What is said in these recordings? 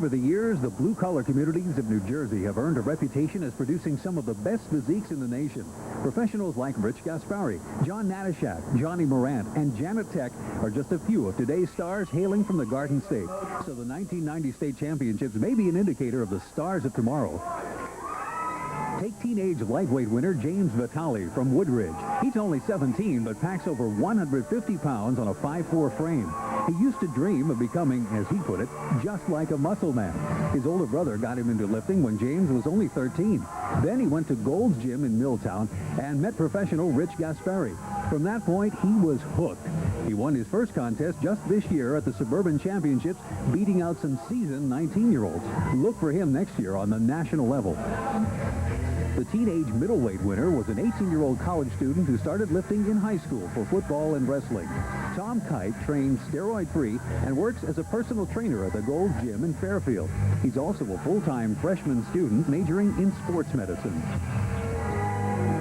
Over the years, the blue-collar communities of New Jersey have earned a reputation as producing some of the best physiques in the nation. Professionals like Rich Gaspari, John Natashak, Johnny Morant, and Janet Tech are just a few of today's stars hailing from the Garden State. So the 1990 state championships may be an indicator of the stars of tomorrow. Take teenage lightweight winner James Vitale from Woodridge. He's only 17, but packs over 150 pounds on a 5'4" frame. He used to dream of becoming, as he put it, just like a muscle man. His older brother got him into lifting when James was only 13. Then he went to Gold's Gym in Milltown and met professional Rich Gaspari. From that point, he was hooked. He won his first contest just this year at the Suburban Championships, beating out some seasoned 19-year-olds. Look for him next year on the national level. The teenage middleweight winner was an 18-year-old college student who started lifting in high school for football and wrestling. Tom Kite trains steroid-free and works as a personal trainer at the Gold's Gym in Fairfield. He's also a full-time freshman student majoring in sports medicine.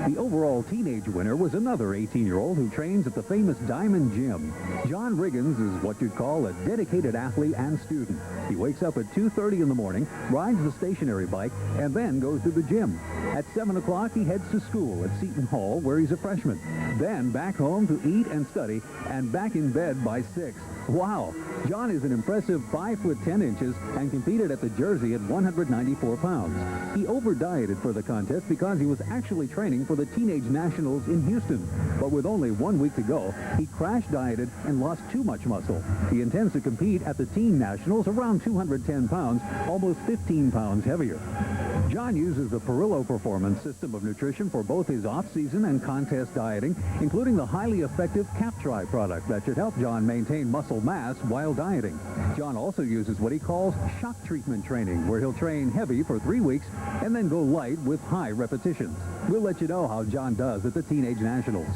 The overall teenage winner was another 18-year-old who trains at the famous Diamond Gym. John Riggins is what you'd call a dedicated athlete and student. He wakes up at 2:30 in the morning, rides the stationary bike, and then goes to the gym. At 7 o'clock, he heads to school at Seton Hall, where he's a freshman. Then back home to eat and study, and back in bed by 6. Wow! John is an impressive 5 foot 10 inches and competed at the Jersey at 194 pounds. He over-dieted for the contest because he was actually training for the Teenage Nationals in Houston. But with only 1 week to go, he crash-dieted and lost too much muscle. He intends to compete at the Teen Nationals around 210 pounds, almost 15 pounds heavier. John uses the Perillo Performance system of nutrition for both his off-season and contest dieting, including the highly effective Captri product that should help John maintain muscle mass while dieting. John also uses what he calls shock treatment training, where he'll train heavy for 3 weeks and then go light with high repetitions. We'll let you know how John does at the Teenage Nationals.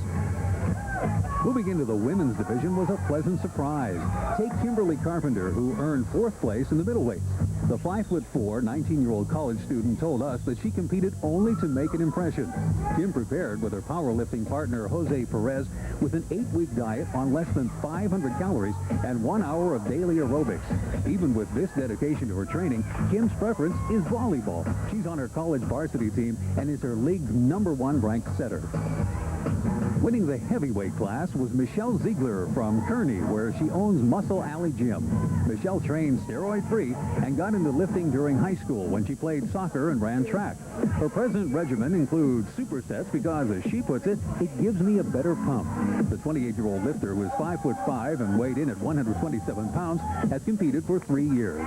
Moving into the women's division was a pleasant surprise. Take Kimberly Carpenter, who earned 4th place in the middleweights. The 5'4", 19-year-old college student told us that she competed only to make an impression. Kim prepared with her powerlifting partner, Jose Perez, with an 8-week diet on less than 500 calories and 1 hour of daily aerobics. Even with this dedication to her training, Kim's preference is volleyball. She's on her college varsity team and is her league's #1 ranked setter. Winning the heavyweight class was Michelle Ziegler from Kearney, where she owns Muscle Alley Gym. Michelle trained steroid-free and got into lifting during high school when she played soccer and ran track. Her present regimen includes supersets because, as she puts it, it gives me a better pump. The 28-year-old lifter, who is 5'5" and weighed in at 127 pounds, has competed for 3 years.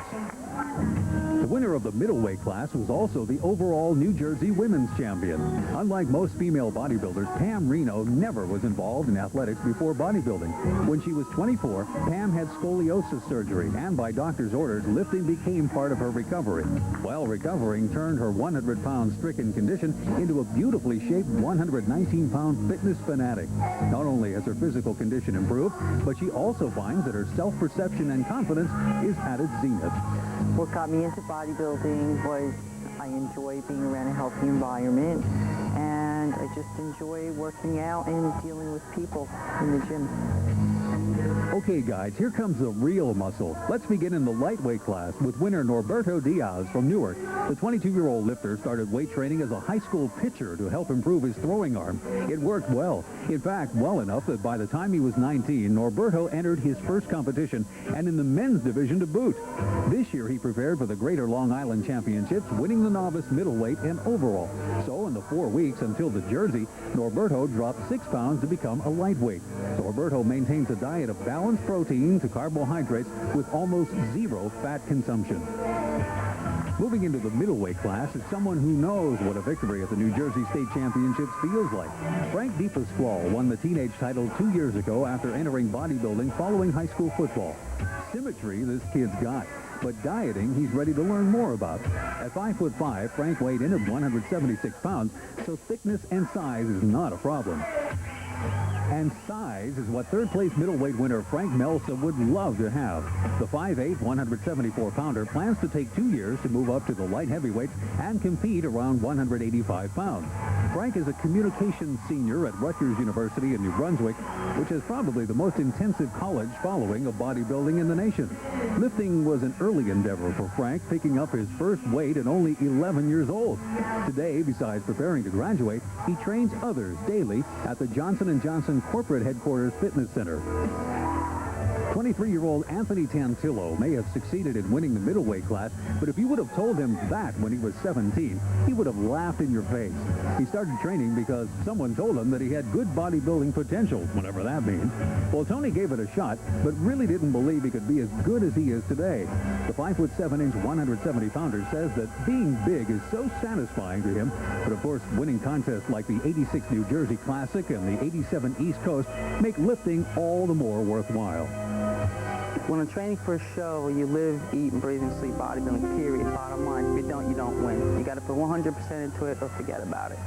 The winner of the middleweight class was also the overall New Jersey women's champion. Unlike most female bodybuilders, Pam Reno never was involved in athletics before bodybuilding. When she was 24, Pam had scoliosis surgery, and by doctor's orders, lifting became part of her recovery. While recovering, turned her 100-pound stricken condition into a beautifully shaped 119-pound fitness fanatic. Not only has her physical condition improved, but she also finds that her self-perception and confidence is at its zenith. What got me into bodybuilding was I enjoy being around a healthy environment, and I just enjoy working out and dealing with people in the gym. Okay, guys, here comes the real muscle. Let's begin in the lightweight class with winner Norberto Diaz from Newark. The 22-year-old lifter started weight training as a high school pitcher to help improve his throwing arm. It worked well. In fact, well enough that by the time he was 19, Norberto entered his first competition, and in the men's division to boot. This year, he prepared for the Greater Long Island Championships, winning the novice, middleweight, and overall. So in the 4 weeks until the Jersey, Norberto dropped 6 pounds to become a lightweight. Norberto maintains a diet of balanced protein to carbohydrates with almost zero fat consumption. Moving into the middleweight class is someone who knows what a victory at the New Jersey State Championships feels like. Frank DePasquale won the teenage title 2 years ago after entering bodybuilding following high school football. Symmetry this kid's got, but dieting he's ready to learn more about. At 5'5", Frank weighed in at 176 pounds, so thickness and size is not a problem. And size is what third-place middleweight winner Frank Melsa would love to have. The 5'8", 174-pounder plans to take 2 years to move up to the light heavyweight and compete around 185 pounds. Frank is a communications senior at Rutgers University in New Brunswick, which is probably the most intensive college following of bodybuilding in the nation. Lifting was an early endeavor for Frank, picking up his first weight at only 11 years old. Today, besides preparing to graduate, he trains others daily at the Johnson & Johnson Corporate Headquarters Fitness Center. 23-year-old Anthony Tantillo may have succeeded in winning the middleweight class, but if you would have told him that when he was 17, he would have laughed in your face. He started training because someone told him that he had good bodybuilding potential, whatever that means. Well, Tony gave it a shot, but really didn't believe he could be as good as he is today. The 5'7", 170-pounder says that being big is so satisfying to him, but of course, winning contests like the 86 New Jersey Classic and the 87 East Coast make lifting all the more worthwhile. When I'm training for a show, you live, eat, and breathe, and sleep bodybuilding, period. Bottom line, if you don't win. You got to put 100% into it or forget about it.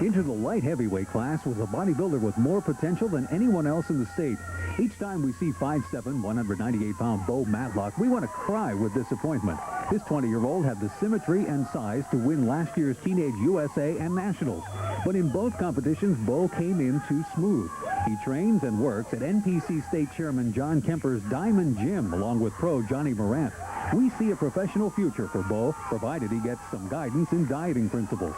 Into the light heavyweight class was a bodybuilder with more potential than anyone else in the state. Each time we see 5'7", 198-pound Beau Matlock, we want to cry with disappointment. This 20-year-old had the symmetry and size to win last year's Teenage USA and Nationals. But in both competitions, Beau came in too smooth. He trains and works at NPC State Chairman John Kemper's Diamond Gym, along with pro Johnny Morant. We see a professional future for Beau, provided he gets some guidance in dieting principles.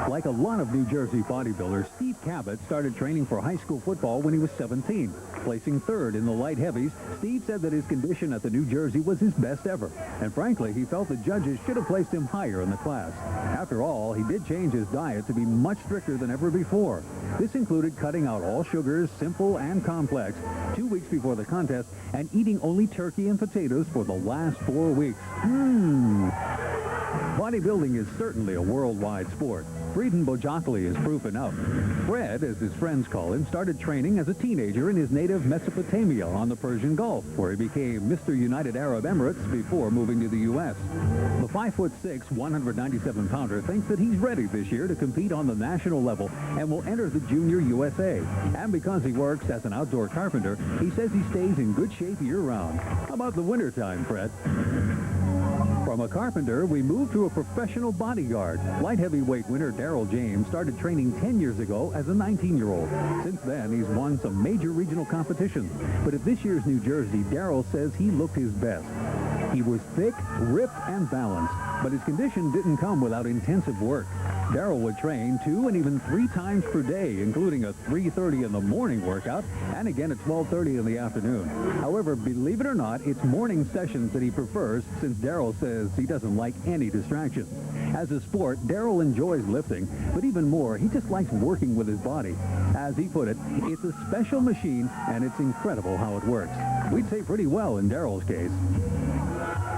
Like a lot of New Jersey bodybuilders, Steve Cabot started training for high school football when he was 17. Placing third in the light heavies, Steve said that his condition at the New Jersey was his best ever. And frankly, he felt the judges should have placed him higher in the class. After all, he did change his diet to be much stricter than ever before. This included cutting out all sugars, simple and complex, 2 weeks before the contest, and eating only turkey and potatoes for the last 4 weeks. Bodybuilding is certainly a worldwide sport. Frieden Bojokli is proof enough. Fred, as his friends call him, started training as a teenager in his native Mesopotamia on the Persian Gulf, where he became Mr. United Arab Emirates before moving to the U.S. The 5'6", 197-pounder thinks that he's ready this year to compete on the national level and will enter the Junior USA. And because he works as an outdoor carpenter, he says he stays in good shape year-round. How about the wintertime, Fred? From a carpenter, we move to a professional bodyguard. Light heavyweight winner Darryl James started training 10 years ago as a 19-year-old. Since then, he's won some major regional competitions. But at this year's New Jersey, Darryl says he looked his best. He was thick, ripped, and balanced, but his condition didn't come without intensive work. Darryl would train 2 and even 3 times per day, including a 3:30 in the morning workout and again at 12:30 in the afternoon. However, believe it or not, it's morning sessions that he prefers, since Darryl says he doesn't like any distractions. As a sport, Darryl enjoys lifting, but even more, he just likes working with his body. As he put it, it's a special machine, and it's incredible how it works. We'd say pretty well in Darryl's case.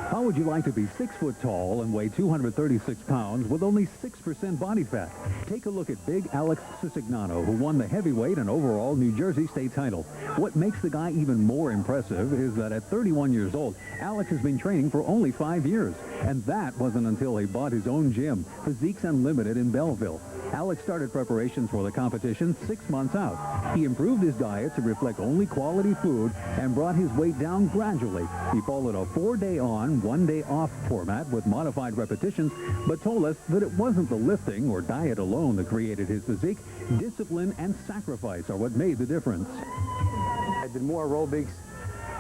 How would you like to be 6 foot tall and weigh 236 pounds with only 6% body fat? Take a look at big Alex Sicignano, who won the heavyweight and overall New Jersey state title. What makes the guy even more impressive is that at 31 years old, Alex has been training for only 5 years. And that wasn't until he bought his own gym, Physiques Unlimited in Belleville. Alex started preparations for the competition 6 months out. He improved his diet to reflect only quality food and brought his weight down gradually. He followed a 4-day on, 1-day off format with modified repetitions, but told us that it wasn't the lifting or diet alone that created his physique. Discipline and sacrifice are what made the difference. I did more aerobics.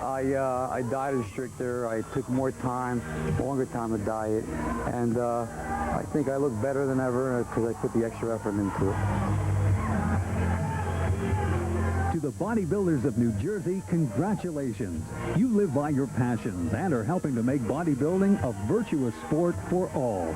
I dieted stricter. I took more time, longer time to diet, and I think I look better than ever because I put the extra effort into it. To the bodybuilders of New Jersey, congratulations. You live by your passions and are helping to make bodybuilding a virtuous sport for all.